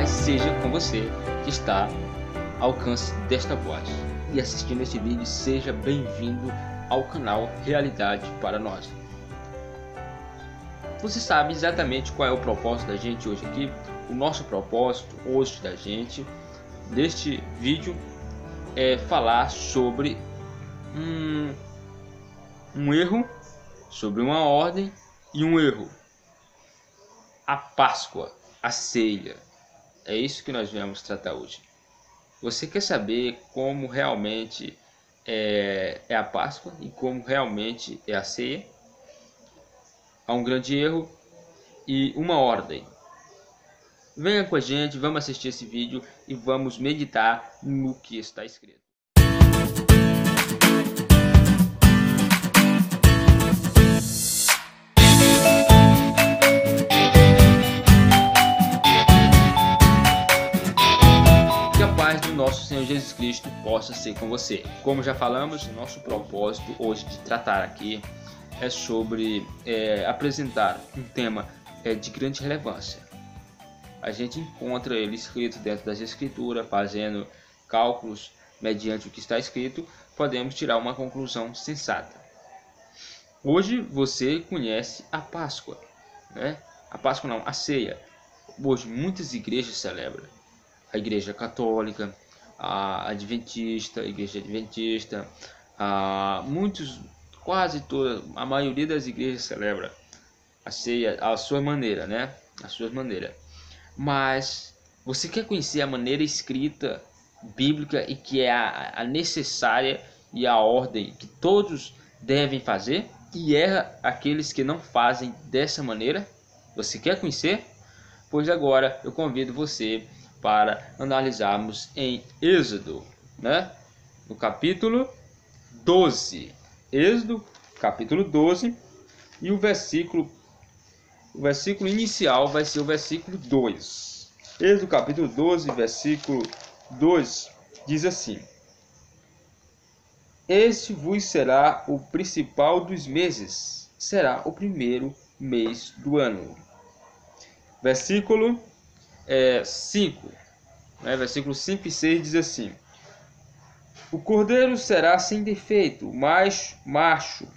paz seja com você que está ao alcance desta voz e assistindo este vídeo. Seja bem-vindo ao canal Realidade para Nós. Você sabe exatamente qual é o propósito da gente hoje aqui? O nosso propósito hoje da gente, deste vídeo, é falar sobre um erro, sobre uma ordem e um erro. A Páscoa, a ceia. É isso que nós viemos tratar hoje. Você quer saber como realmente é a Páscoa e como realmente é a ceia? Há um grande erro e uma ordem. Venha com a gente, vamos assistir esse vídeo e vamos meditar no que está escrito. Nosso Senhor Jesus Cristo possa ser com você. Como já falamos, nosso propósito hoje de tratar aqui é sobre apresentar um tema de grande relevância. A gente encontra ele escrito dentro das Escrituras, fazendo cálculos mediante o que está escrito, podemos tirar uma conclusão sensata. Hoje você conhece a Páscoa, né? A Páscoa não, a ceia. Hoje muitas igrejas celebram. A Igreja Católica, a Igreja Adventista, quase toda, a maioria das igrejas celebra a ceia à sua maneira, né? À sua maneira. Mas você quer conhecer a maneira escrita bíblica e que é a necessária e a ordem que todos devem fazer? E erra aqueles que não fazem dessa maneira? Você quer conhecer? Pois agora eu convido você para analisarmos em Êxodo, né? No capítulo 12. Êxodo, capítulo 12, e o versículo inicial vai ser o versículo 2. Êxodo, capítulo 12, versículo 2, diz assim: Este vos será o principal dos meses, será o primeiro mês do ano. Versículo 5, né? Versículo 5 e 6 diz assim: O cordeiro será sem defeito, mas macho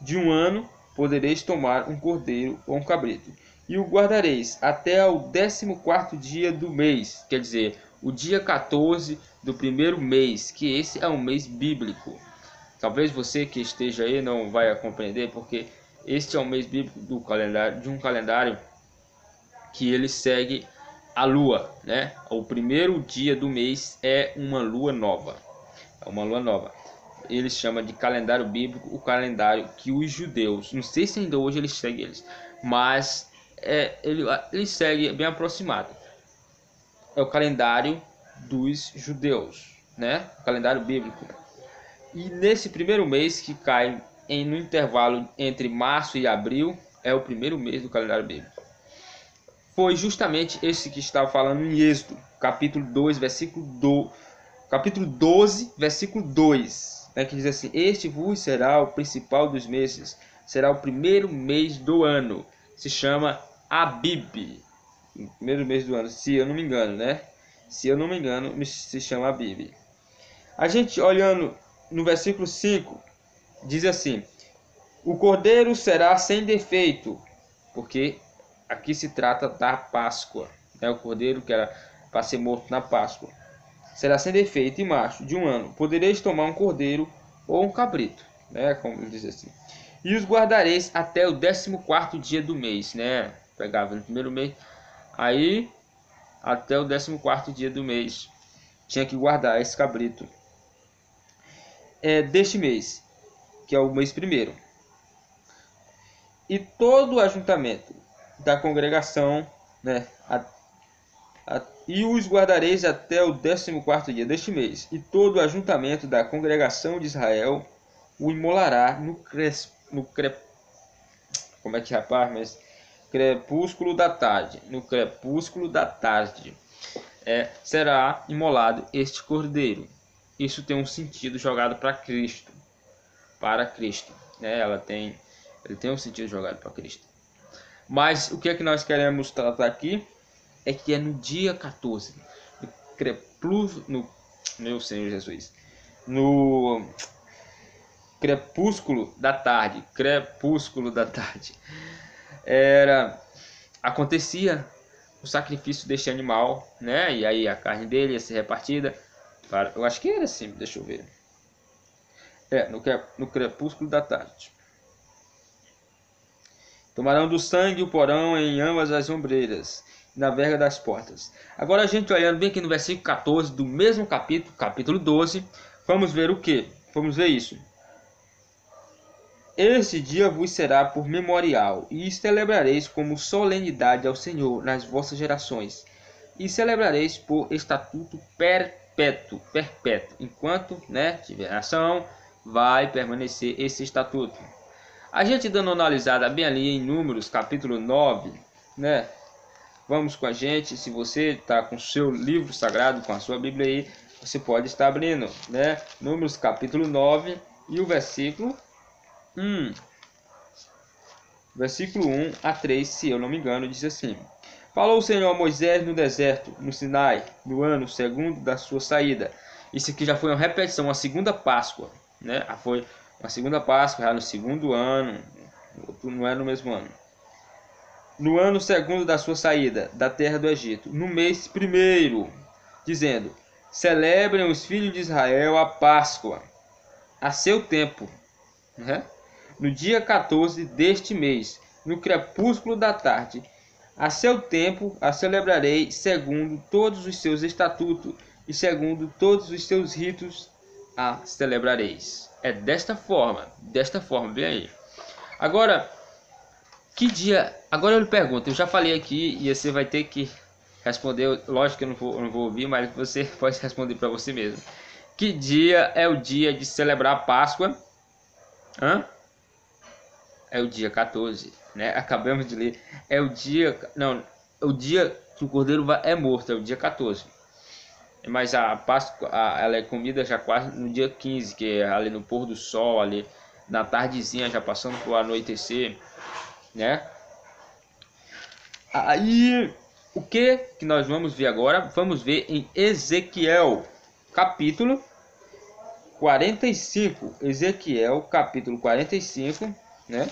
de um ano podereis tomar um cordeiro ou um cabrito, e o guardareis até o 14º dia do mês, quer dizer, o dia 14 do primeiro mês, que esse é um mês bíblico. Talvez você que esteja aí não vai compreender, porque este é um mês bíblico do calendário, de um calendário que ele segue a lua, né? O primeiro dia do mês é uma lua nova. É uma lua nova. Ele chama de calendário bíblico, o calendário que os judeus, não sei se ainda hoje eles seguem eles, mas ele segue bem aproximado. É o calendário dos judeus, né? O calendário bíblico. E nesse primeiro mês que cai no intervalo entre março e abril, é o primeiro mês do calendário bíblico. Foi justamente esse que estava falando em Êxodo, capítulo 12, versículo 2, né, que diz assim: Este vos será o principal dos meses, será o primeiro mês do ano, se chama Abib, o primeiro mês do ano, se eu não me engano, né? Se eu não me engano, se chama Abib. A gente olhando no versículo 5, diz assim: O cordeiro será sem defeito, porque aqui se trata da Páscoa, né? O cordeiro que era para ser morto na Páscoa será sem defeito e macho de um ano. Podereis tomar um cordeiro ou um cabrito, né? Como diz assim. E os guardareis até o 14º dia do mês, né? Pegava no primeiro mês, aí até o 14º dia do mês tinha que guardar esse cabrito deste mês, que é o mês primeiro. E todo o ajuntamento da congregação, né? E os guardareis até o 14º dia deste mês. E todo o ajuntamento da congregação de Israel o imolará crepúsculo da tarde. No crepúsculo da tarde será imolado este cordeiro. Isso tem um sentido jogado para Cristo. Né? Ele tem um sentido jogado para Cristo. Mas o que é que nós queremos tratar aqui? é que é no dia 14, no crepúsculo, meu Senhor Jesus, no crepúsculo da tarde, acontecia o sacrifício deste animal, né? E aí a carne dele ia ser repartida para, eu acho que era assim, deixa eu ver. No crepúsculo da tarde. Tomarão do sangue o porão em ambas as ombreiras, na verga das portas. Agora a gente olhando bem aqui no versículo 14 do mesmo capítulo, capítulo 12, vamos ver o que? Vamos ver isso. Este dia vos será por memorial, e celebrareis como solenidade ao Senhor nas vossas gerações, e celebrareis por estatuto perpétuo, enquanto, né, tiver nação, vai permanecer esse estatuto. A gente dando uma analisada bem ali em Números, capítulo 9, né? Vamos com a gente, se você está com o seu livro sagrado, com a sua Bíblia aí, você pode estar abrindo, né? Números, capítulo 9 e o versículo 1. Versículo 1 a 3, se eu não me engano, diz assim: Falou o Senhor a Moisés no deserto, no Sinai, no ano segundo da sua saída. Isso aqui já foi uma repetição, uma segunda Páscoa, né? Foi uma segunda Páscoa, já no segundo ano, não é no mesmo ano. No ano segundo da sua saída da terra do Egito, no mês primeiro, dizendo: Celebrem os filhos de Israel a Páscoa, a seu tempo, né? No dia 14 deste mês, no crepúsculo da tarde, a seu tempo a celebrarei segundo todos os seus estatutos e segundo todos os seus ritos a celebrareis. É desta forma, bem aí. Agora, que dia? Agora eu lhe pergunto, eu já falei aqui e você vai ter que responder. Lógico que eu não vou ouvir, mas você pode responder para você mesmo. Que dia é o dia de celebrar a Páscoa? É o dia 14, né? Acabamos de ler. É o dia, não, o dia que o cordeiro é morto, é o dia 14. Mas a Páscoa, ela é comida já quase no dia 15, que é ali no pôr do sol, ali na tardezinha, já passando para o anoitecer, né? Aí, o que nós vamos ver agora? Vamos ver em Ezequiel, capítulo 45. Ezequiel, capítulo 45, né?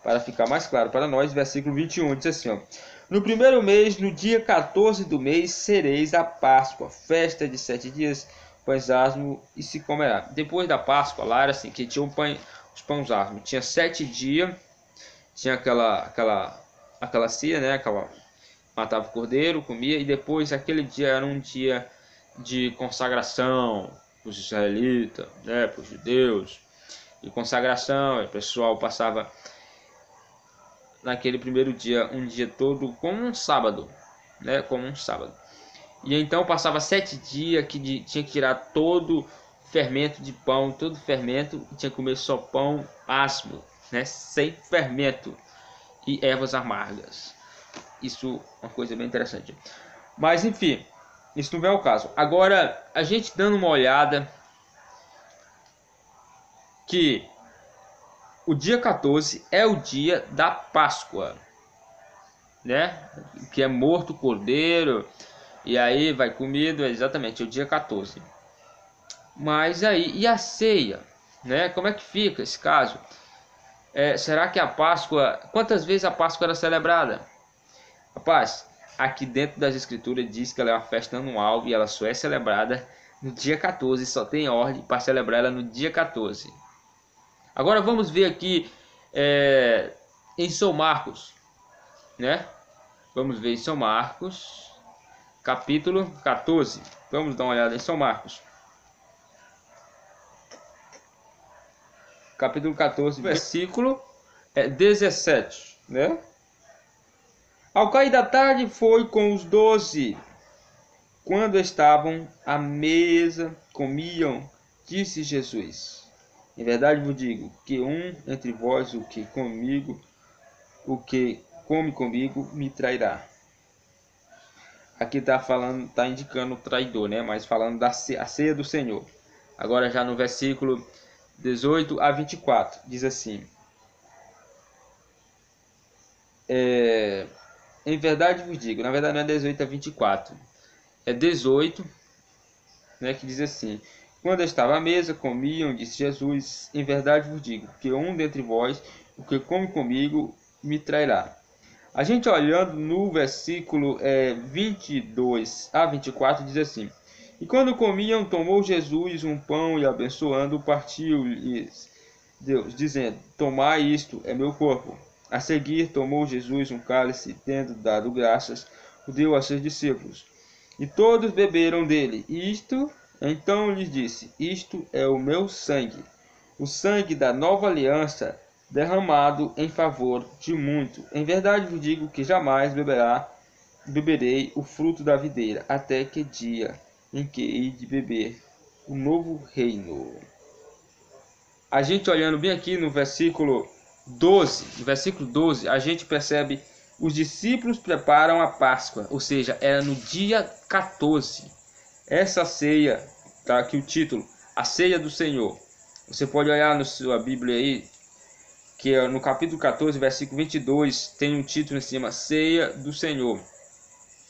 Para ficar mais claro para nós, versículo 21, diz assim, ó: No primeiro mês, no dia 14 do mês, sereis a Páscoa, festa de 7 dias, pães asmos, e se comerá. Depois da Páscoa, lá era assim, que tinha os pães asmos, tinha 7 dias, tinha aquela ceia, né? Matava o cordeiro, comia, e depois aquele dia era um dia de consagração para os israelitas, né? Para os judeus, e consagração, o pessoal passava naquele primeiro dia, um dia todo como um sábado, né? Como um sábado. E então passava 7 dias que tinha que tirar todo fermento de pão, todo fermento, e tinha que comer só pão asmo, né? Sem fermento e ervas amargas. Isso é uma coisa bem interessante. Mas enfim, isso não é o caso. Agora, a gente dando uma olhada que o dia 14 é o dia da Páscoa, né? Que é morto o cordeiro, e aí vai comido, exatamente, é o dia 14. Mas aí, e a ceia, né? Como é que fica esse caso? Será que a Páscoa, quantas vezes a Páscoa era celebrada? Rapaz, aqui dentro das escrituras diz que ela é uma festa anual e ela só é celebrada no dia 14, só tem ordem para celebrar ela no dia 14. Agora vamos ver aqui em São Marcos, né? Vamos ver em São Marcos, capítulo 14. Vamos dar uma olhada em São Marcos. Capítulo 14, versículo 17, né? Ao cair da tarde foi com os 12, quando estavam à mesa, comiam, disse Jesus: Em verdade vos digo que um entre vós, o que come comigo, me trairá. Aqui está falando, está indicando o traidor, né? Mas falando a ceia do Senhor. Agora já no versículo 18 a 24, diz assim: em verdade vos digo, na verdade não é 18 a 24, é 18, né, que diz assim: quando eu estava à mesa, comiam, disse Jesus, em verdade vos digo, que um dentre vós, o que come comigo, me trairá. A gente olhando no versículo 22 a 24, diz assim: e quando comiam, tomou Jesus um pão e abençoando, partiu-lhes Deus, dizendo: tomai, isto é meu corpo. A seguir, tomou Jesus um cálice, tendo dado graças, o deu a seus discípulos. E todos beberam dele. Então lhes disse: isto é o meu sangue, o sangue da nova aliança, derramado em favor de muito. Em verdade vos digo que jamais beberei o fruto da videira, até que dia em que hei de beber o novo reino. A gente olhando bem aqui no versículo 12, a gente percebe os discípulos preparam a Páscoa, ou seja, era no dia 14. Essa ceia, tá aqui o título, a ceia do Senhor. Você pode olhar na sua Bíblia aí, que é no capítulo 14, versículo 22, tem um título em cima, ceia do Senhor.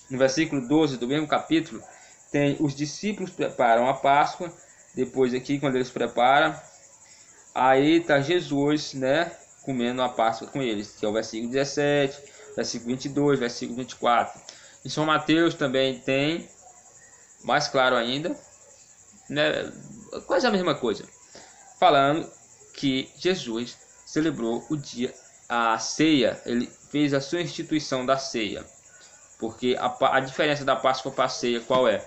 No versículo 12 do mesmo capítulo, tem os discípulos preparam a Páscoa. Depois aqui, quando eles preparam, aí está Jesus, né, comendo a Páscoa com eles, que é o versículo 17, versículo 22, versículo 24. Em São Mateus também tem, mais claro ainda, né, quase a mesma coisa, falando que Jesus celebrou a ceia, ele fez a sua instituição da ceia. Porque a diferença da Páscoa para a ceia qual é?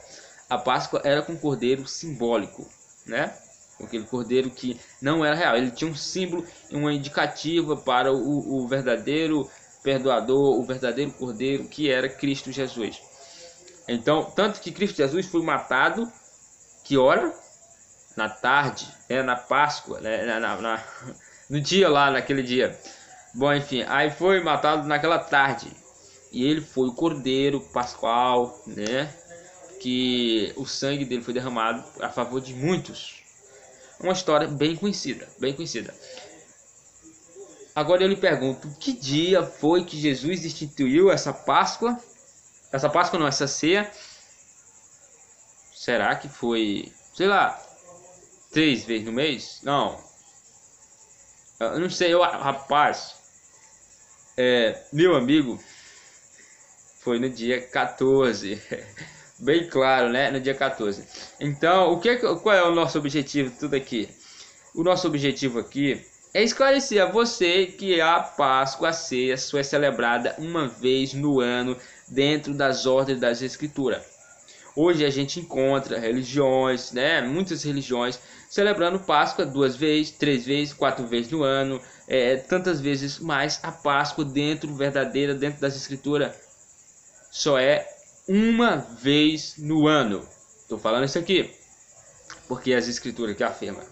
A Páscoa era com cordeiro simbólico, né? Aquele cordeiro que não era real, ele tinha um símbolo, uma indicativa para o verdadeiro perdoador, o verdadeiro cordeiro, que era Cristo Jesus. Então, tanto que Cristo Jesus foi matado, que hora? Na tarde, né? Na Páscoa, né? No dia lá, naquele dia. Bom, enfim, aí foi matado naquela tarde. E ele foi o cordeiro pascual, né? Que o sangue dele foi derramado a favor de muitos. Uma história bem conhecida, bem conhecida. Agora eu lhe pergunto, que dia foi que Jesus instituiu essa Páscoa? Essa Páscoa não, essa ceia. Será que foi, sei lá, 3 vezes no mês? Não. Eu não sei, rapaz. Meu amigo, foi no dia 14. Bem claro, né? No dia 14. Então, qual é o nosso objetivo de tudo aqui? O nosso objetivo aqui é esclarecer a você que a Páscoa, a ceia, só é celebrada uma vez no ano dentro das ordens das Escrituras. Hoje a gente encontra religiões, né? Muitas religiões celebrando Páscoa 2 vezes, 3 vezes, 4 vezes no ano, tantas vezes, mas a Páscoa dentro das Escrituras só é uma vez no ano. Estou falando isso aqui porque as Escrituras que afirmam.